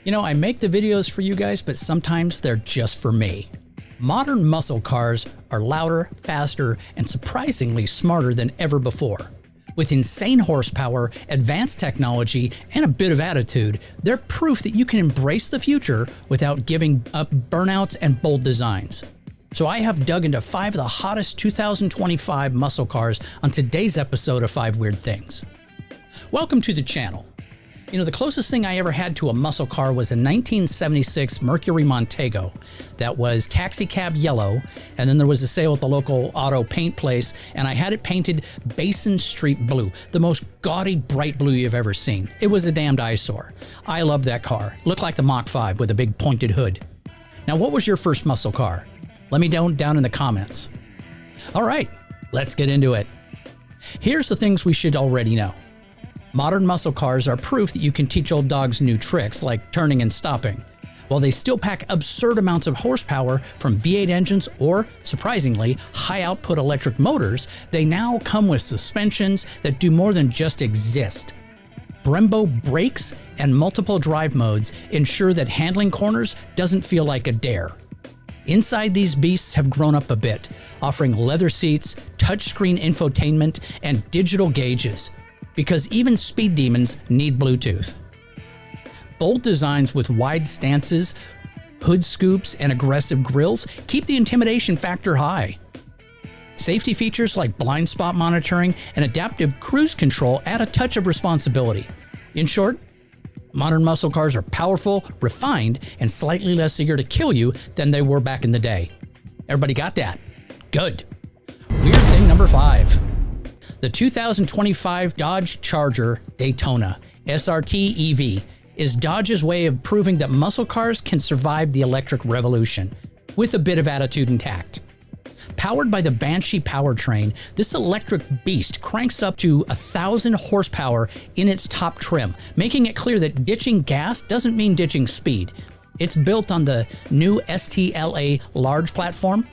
You know, I make the videos for you guys, but sometimes they're just for me. Modern muscle cars are louder, faster, and surprisingly smarter than ever before. With insane horsepower, advanced technology, and a bit of attitude, they're proof that you can embrace the future without giving up burnouts and bold designs. So I have dug into 5 of the hottest 2025 muscle cars on today's episode of 5 Weird Things. Welcome to the channel. You know, the closest thing I ever had to a muscle car was a 1976 Mercury Montego that was taxi cab yellow, and then there was a sale at the local auto paint place, and I had it painted Basin Street blue, the most gaudy bright blue you've ever seen. It was a damned eyesore. I loved that car. Looked like the Mach 5 with a big pointed hood. Now, what was your first muscle car? Let me know down in the comments. All right, let's get into it. Here's the things we should already know. Modern muscle cars are proof that you can teach old dogs new tricks like turning and stopping. While they still pack absurd amounts of horsepower from V8 engines or, surprisingly, high-output electric motors, they now come with suspensions that do more than just exist. Brembo brakes and multiple drive modes ensure that handling corners doesn't feel like a dare. Inside, these beasts have grown up a bit, offering leather seats, touchscreen infotainment, and digital gauges. Because even speed demons need Bluetooth. Bold designs with wide stances, hood scoops, and aggressive grills keep the intimidation factor high. Safety features like blind spot monitoring and adaptive cruise control add a touch of responsibility. In short, modern muscle cars are powerful, refined, and slightly less eager to kill you than they were back in the day. Everybody got that? Good. Weird thing number 5. The 2025 Dodge Charger Daytona SRT EV is Dodge's way of proving that muscle cars can survive the electric revolution, with a bit of attitude intact. Powered by the Banshee powertrain, this electric beast cranks up to 1,000 horsepower in its top trim, making it clear that ditching gas doesn't mean ditching speed. It's built on the new STLA large platform,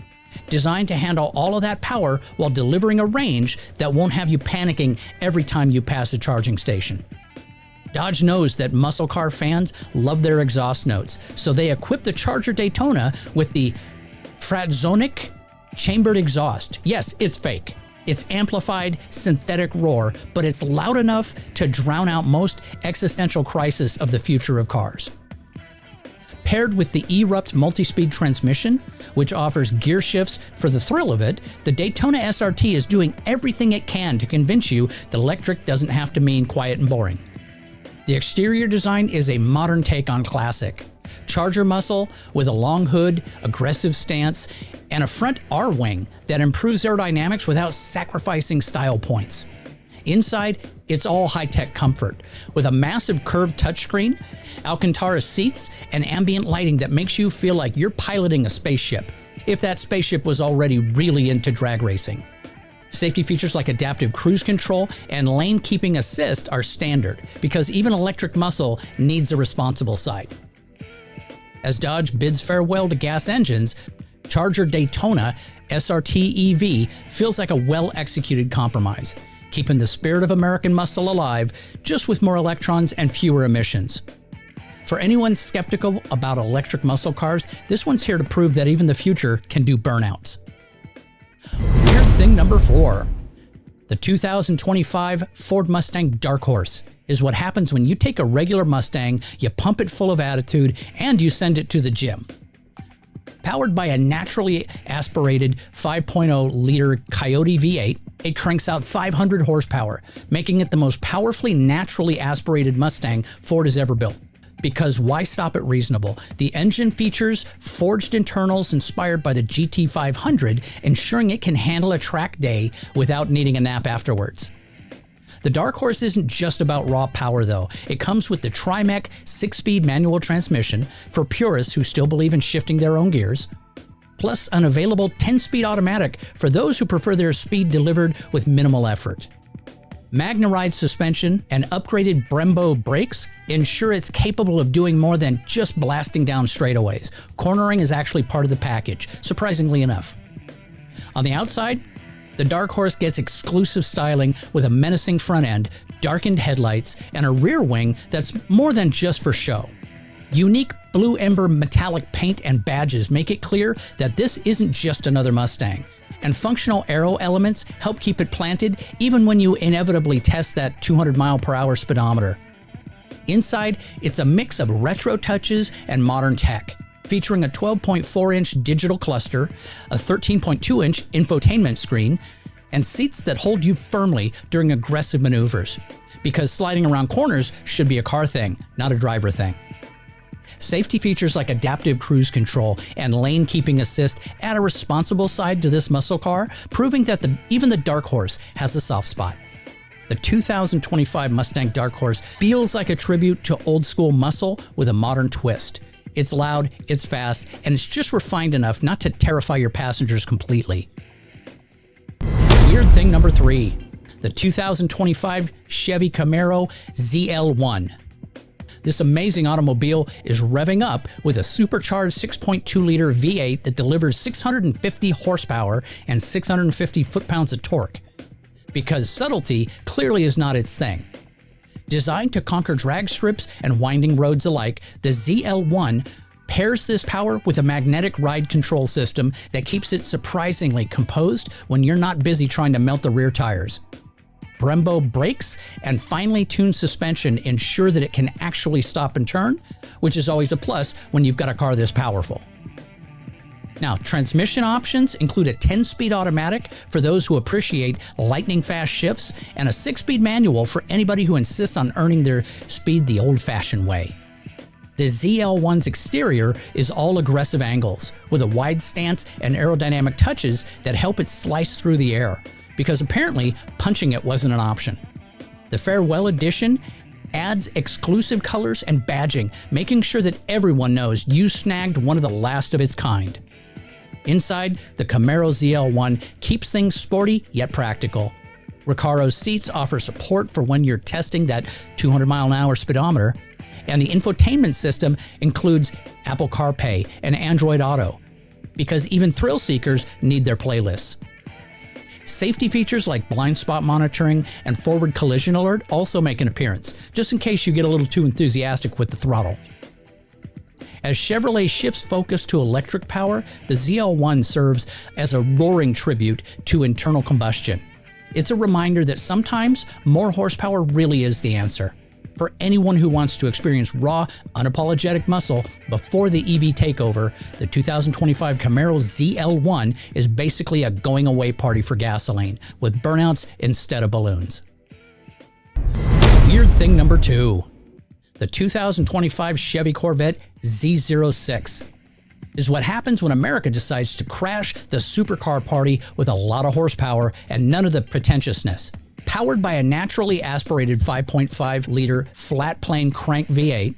designed to handle all of that power while delivering a range that won't have you panicking every time you pass a charging station. Dodge knows that muscle car fans love their exhaust notes, so they equip the Charger Daytona with the Fratzonic chambered exhaust. Yes, it's fake. It's amplified synthetic roar, but it's loud enough to drown out most existential crisis of the future of cars. Paired with the Erupt multi-speed transmission, which offers gear shifts for the thrill of it, the Daytona SRT is doing everything it can to convince you that electric doesn't have to mean quiet and boring. The exterior design is a modern take on classic. Charger muscle with a long hood, aggressive stance, and a front R-wing that improves aerodynamics without sacrificing style points. Inside, it's all high-tech comfort, with a massive curved touchscreen, Alcantara seats, and ambient lighting that makes you feel like you're piloting a spaceship, if that spaceship was already really into drag racing. Safety features like adaptive cruise control and lane keeping assist are standard, because even electric muscle needs a responsible side. As Dodge bids farewell to gas engines, Charger Daytona SRT EV feels like a well-executed compromise, keeping the spirit of American muscle alive, just with more electrons and fewer emissions. For anyone skeptical about electric muscle cars, this one's here to prove that even the future can do burnouts. Weird thing number 4. The 2025 Ford Mustang Dark Horse is what happens when you take a regular Mustang, you pump it full of attitude, and you send it to the gym. Powered by a naturally aspirated 5.0-liter Coyote V8, it cranks out 500 horsepower, making it the most powerfully naturally aspirated Mustang Ford has ever built. Because why stop at reasonable? The engine features forged internals inspired by the GT500, ensuring it can handle a track day without needing a nap afterwards. The Dark Horse isn't just about raw power though. It comes with the Trimec 6-speed manual transmission for purists who still believe in shifting their own gears, plus an available 10-speed automatic for those who prefer their speed delivered with minimal effort. Magna-Ride suspension and upgraded Brembo brakes ensure it's capable of doing more than just blasting down straightaways. Cornering is actually part of the package, surprisingly enough. On the outside, the Dark Horse gets exclusive styling with a menacing front end, darkened headlights, and a rear wing that's more than just for show. Unique blue ember metallic paint and badges make it clear that this isn't just another Mustang. And functional aero elements help keep it planted even when you inevitably test that 200 mph speedometer. Inside, it's a mix of retro touches and modern tech, featuring a 12.4-inch digital cluster, a 13.2-inch infotainment screen, and seats that hold you firmly during aggressive maneuvers, because sliding around corners should be a car thing, not a driver thing. Safety features like adaptive cruise control and lane keeping assist add a responsible side to this muscle car, proving that even the Dark Horse has a soft spot. The 2025 Mustang Dark Horse feels like a tribute to old school muscle with a modern twist. It's loud, it's fast, and it's just refined enough not to terrify your passengers completely. Weird thing number 3, the 2025 Chevy Camaro ZL1. This amazing automobile is revving up with a supercharged 6.2-liter V8 that delivers 650 horsepower and 650 foot-pounds of torque, because subtlety clearly is not its thing. Designed to conquer drag strips and winding roads alike, the ZL1 pairs this power with a magnetic ride control system that keeps it surprisingly composed when you're not busy trying to melt the rear tires. Brembo brakes and finely tuned suspension ensure that it can actually stop and turn, which is always a plus when you've got a car this powerful. Now, transmission options include a 10-speed automatic for those who appreciate lightning-fast shifts, and a 6-speed manual for anybody who insists on earning their speed the old-fashioned way. The ZL1's exterior is all aggressive angles, with a wide stance and aerodynamic touches that help it slice through the air, because apparently punching it wasn't an option. The Farewell Edition adds exclusive colors and badging, making sure that everyone knows you snagged one of the last of its kind. Inside, the Camaro ZL1 keeps things sporty yet practical. Recaro seats offer support for when you're testing that 200-mile-an-hour speedometer, and the infotainment system includes Apple CarPlay and Android Auto, because even thrill seekers need their playlists. Safety features like blind spot monitoring and forward collision alert also make an appearance, just in case you get a little too enthusiastic with the throttle. As Chevrolet shifts focus to electric power, the ZL1 serves as a roaring tribute to internal combustion. It's a reminder that sometimes more horsepower really is the answer. For anyone who wants to experience raw, unapologetic muscle before the EV takeover, the 2025 Camaro ZL1 is basically a going-away party for gasoline, with burnouts instead of balloons. Weird thing number 2. The 2025 Chevy Corvette Z06 is what happens when America decides to crash the supercar party with a lot of horsepower and none of the pretentiousness. Powered by a naturally aspirated 5.5-liter flat-plane crank V8,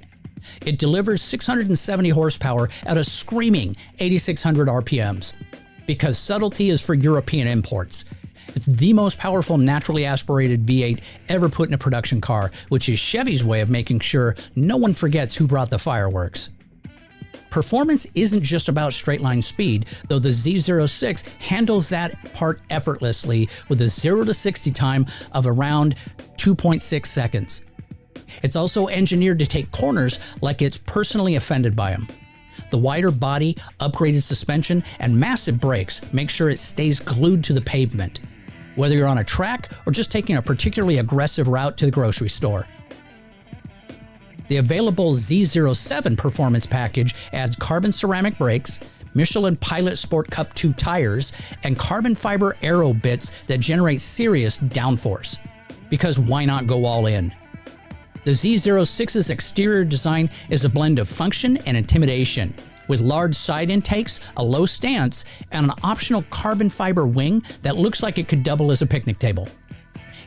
it delivers 670 horsepower at a screaming 8,600 RPMs. Because subtlety is for European imports. It's the most powerful naturally aspirated V8 ever put in a production car, which is Chevy's way of making sure no one forgets who brought the fireworks. Performance isn't just about straight-line speed, though the Z06 handles that part effortlessly with a 0 to 60 time of around 2.6 seconds. It's also engineered to take corners like it's personally offended by them. The wider body, upgraded suspension, and massive brakes make sure it stays glued to the pavement, whether you're on a track or just taking a particularly aggressive route to the grocery store. The available Z07 performance package adds carbon ceramic brakes, Michelin Pilot Sport Cup 2 tires, and carbon fiber aero bits that generate serious downforce. Because why not go all in? The Z06's exterior design is a blend of function and intimidation, with large side intakes, a low stance, and an optional carbon fiber wing that looks like it could double as a picnic table.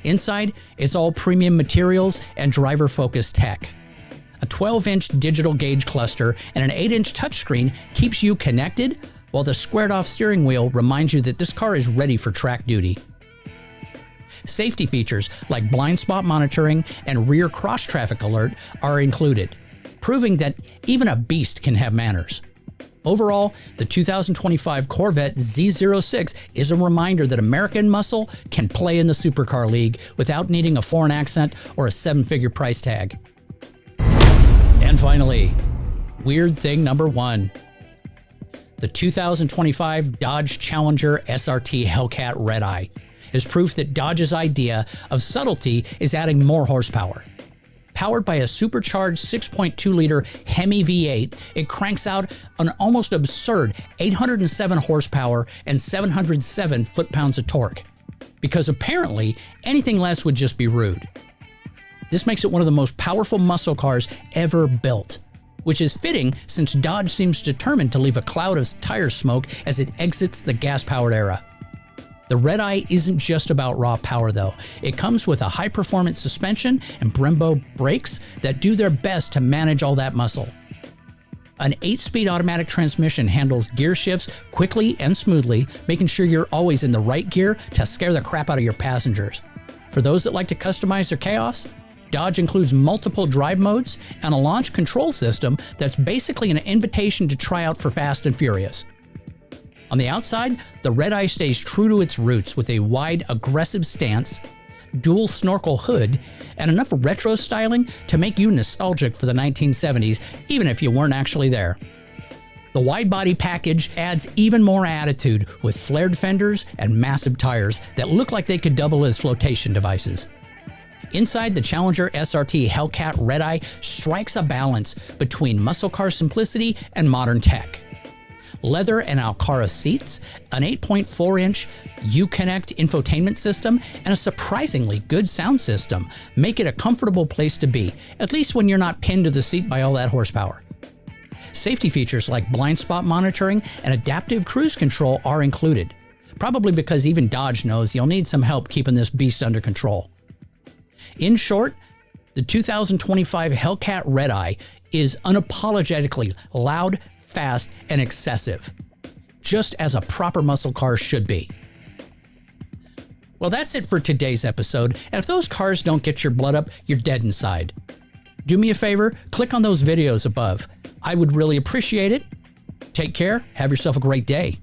Inside, it's all premium materials and driver-focused tech. A 12-inch digital gauge cluster and an 8-inch touchscreen keeps you connected, while the squared-off steering wheel reminds you that this car is ready for track duty. Safety features like blind spot monitoring and rear cross-traffic alert are included, proving that even a beast can have manners. Overall, the 2025 Corvette Z06 is a reminder that American muscle can play in the supercar league without needing a foreign accent or a 7-figure price tag. And finally, Weird thing number 1. The 2025 Dodge Challenger SRT Hellcat Red Eye is proof that Dodge's idea of subtlety is adding more horsepower. Powered by a supercharged 6.2-liter Hemi V8, it cranks out an almost absurd 807 horsepower and 707 foot-pounds of torque, because apparently anything less would just be rude. This makes it one of the most powerful muscle cars ever built, which is fitting since Dodge seems determined to leave a cloud of tire smoke as it exits the gas-powered era. The Red Eye isn't just about raw power though. It comes with a high-performance suspension and Brembo brakes that do their best to manage all that muscle. An 8-speed automatic transmission handles gear shifts quickly and smoothly, making sure you're always in the right gear to scare the crap out of your passengers. For those that like to customize their chaos, Dodge includes multiple drive modes and a launch control system that's basically an invitation to try out for Fast and Furious. On the outside, the Red Eye stays true to its roots with a wide, aggressive stance, dual snorkel hood, and enough retro styling to make you nostalgic for the 1970s, even if you weren't actually there. The wide body package adds even more attitude with flared fenders and massive tires that look like they could double as flotation devices. Inside, the Challenger SRT Hellcat Red Eye strikes a balance between muscle car simplicity and modern tech. Leather and Alcara seats, an 8.4-inch Uconnect infotainment system, and a surprisingly good sound system make it a comfortable place to be, at least when you're not pinned to the seat by all that horsepower. Safety features like blind spot monitoring and adaptive cruise control are included, probably because even Dodge knows you'll need some help keeping this beast under control. In short, the 2025 Hellcat Red Eye is unapologetically loud, fast, and excessive, just as a proper muscle car should be. Well, that's it for today's episode, and if those cars don't get your blood up, you're dead inside. Do me a favor, click on those videos above. I would really appreciate it. Take care, have yourself a great day.